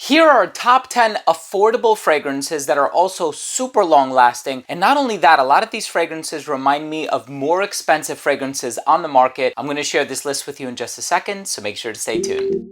Here are top 10 affordable fragrances that are also super long lasting. And not only that, a lot of these fragrances remind me of more expensive fragrances on the market. I'm going to share this list with you in just a second, so make sure to stay tuned.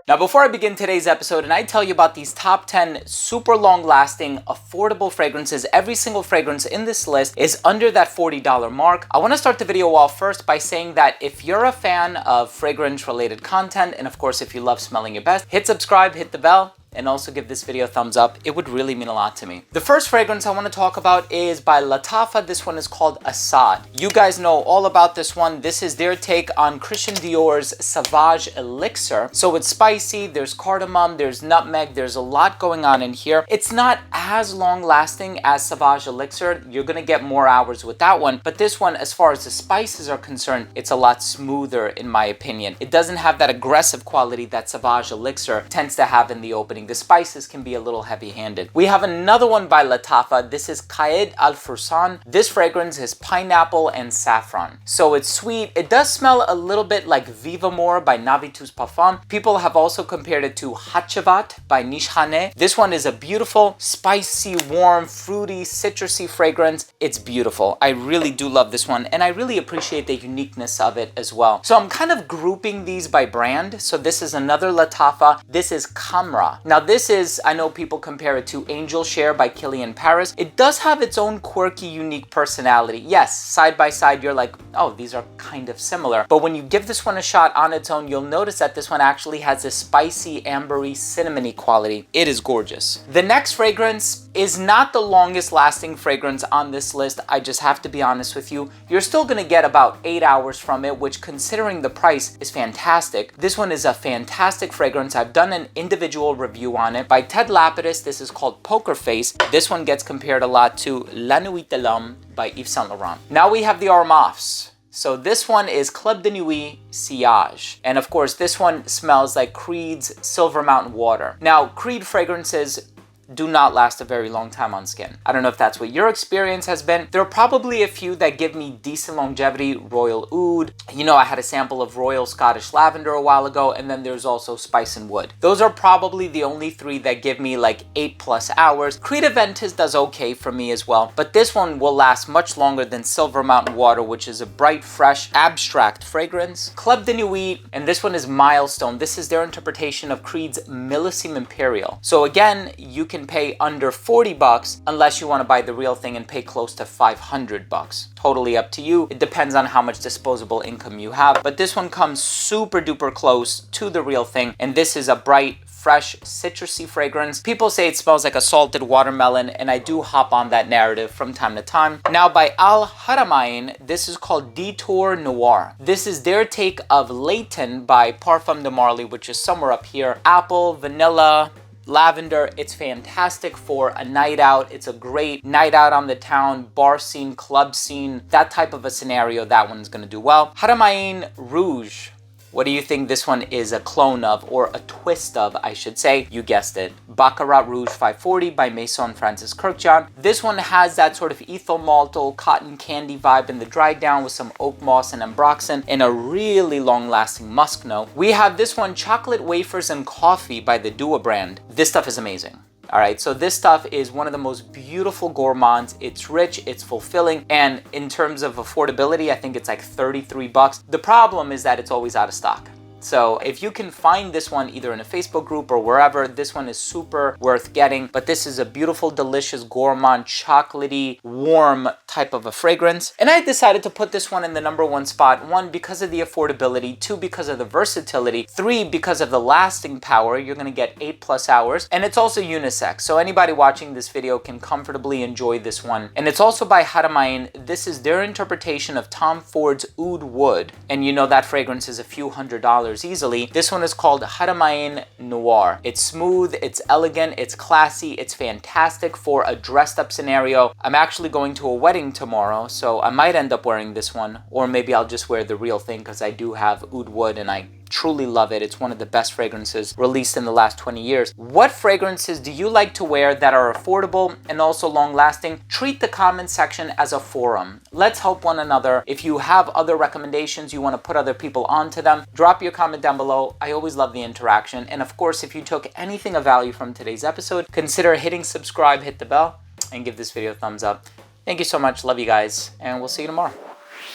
Now, before I begin today's episode and I tell you about these top 10 super long lasting, affordable fragrances, every single fragrance in this list is under that $40 mark. I want to start the video off first by saying that if you're a fan of fragrance related content, and of course, if you love smelling your best, hit subscribe, hit the bell, and also give this video a thumbs up. It would really mean a lot to me. The first fragrance I want to talk about is by LFA. This one is called Assad. You guys know all about this one. This is their take on Christian Dior's Sauvage Elixir. So it's spicy, there's cardamom, there's nutmeg, there's a lot going on in here. It's not as long lasting as Sauvage Elixir. You're gonna get more hours with that one, but this one, as far as the spices are concerned, it's a lot smoother in my opinion. It doesn't have that aggressive quality that Sauvage Elixir tends to have in the opening. The spices can be a little heavy-handed. We have another one by LFA. This is Qaed Al Fursan. This fragrance is pineapple and saffron. So it's sweet. It does smell a little bit like Viva More by Navitus Parfum. People have also compared it to Hachevat by Nishane. This one is a beautiful, spicy, warm, fruity, citrusy fragrance. It's beautiful. I really do love this one, and I really appreciate the uniqueness of it as well. So I'm kind of grouping these by brand. So this is another LFA. This is Camra. Now this is, I know people compare it to Angel Share by Kilian Paris. It does have its own quirky, unique personality. Yes, side by side, you're like, oh, these are kind of similar. But when you give this one a shot on its own, you'll notice that this one actually has this spicy, ambery, cinnamony quality. It is gorgeous. The next fragrance is not the longest lasting fragrance on this list. I just have to be honest with you. You're still gonna get about 8 hours from it, which considering the price is fantastic. This one is a fantastic fragrance. I've done an individual review on it by Ted Lapidus. This is called Poker Face. This one gets compared a lot to La Nuit de l'Homme by Yves Saint Laurent. Now we have the Armafs. So this one is Club de Nuit Sillage. And of course, this one smells like Creed's Silver Mountain Water. Now, Creed fragrances do not last a very long time on skin. I don't know if that's what your experience has been. There are probably a few that give me decent longevity. Royal Oud. You know, I had a sample of Royal Scottish Lavender a while ago, and then there's also Spice and Wood. Those are probably the only three that give me like 8+ hours. Creed Aventus does okay for me as well, but this one will last much longer than Silver Mountain Water, which is a bright, fresh, abstract fragrance. Club de Nuit, and this one is Milestone. This is their interpretation of Creed's Millésime Imperial. So again, you can pay under $40 unless you want to buy the real thing and pay close to $500. Totally up to you. It depends on how much disposable income you have, but this one comes super duper close to the real thing, and this is a bright, fresh, citrusy fragrance. People say it smells like a salted watermelon, and I do hop on that narrative from time to time. Now by Al Haramain, this is called Detour Noir. This is their take of Leighton by Parfum de Marly, which is somewhere up here. Apple, vanilla, lavender. It's fantastic for a night out. It's a great night out on the town, bar scene, club scene, that type of a scenario. That one's gonna do well. Haramain Rouge. What do you think this one is a clone of, or a twist of, I should say? You guessed it. Baccarat Rouge 540 by Maison Francis Kurkdjian. This one has that sort of ethyl maltol, cotton candy vibe in the dry down with some oak moss and ambroxan and a really long-lasting musk note. We have this one, Chocolate Wafers and Coffee by the Dua brand. This stuff is amazing. All right, so this stuff is one of the most beautiful gourmands. It's rich, it's fulfilling, and in terms of affordability, I think it's like $33. The problem is that it's always out of stock. So if you can find this one either in a Facebook group or wherever, this one is super worth getting. But this is a beautiful, delicious, gourmand, chocolatey, warm type of a fragrance. And I decided to put this one in the #1 spot. 1, because of the affordability. 2, because of the versatility. 3, because of the lasting power. You're gonna get 8+ hours. And it's also unisex. So anybody watching this video can comfortably enjoy this one. And it's also by Haramain. This is their interpretation of Tom Ford's Oud Wood. And you know that fragrance is a few $100 easily. This one is called Haramain Noir. It's smooth, it's elegant, it's classy, it's fantastic for a dressed up scenario. I'm actually going to a wedding tomorrow, so I might end up wearing this one, or maybe I'll just wear the real thing because I do have Oud Wood and I truly love it. It's one of the best fragrances released in the last 20 years. What fragrances do you like to wear that are affordable and also long lasting? Treat the comment section as a forum. Let's help one another. If you have other recommendations, you want to put other people onto them, drop your comment down below. I always love the interaction. And of course, if you took anything of value from today's episode, consider hitting subscribe, hit the bell, and give this video a thumbs up. Thank you so much. Love you guys. And we'll see you tomorrow.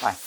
Bye.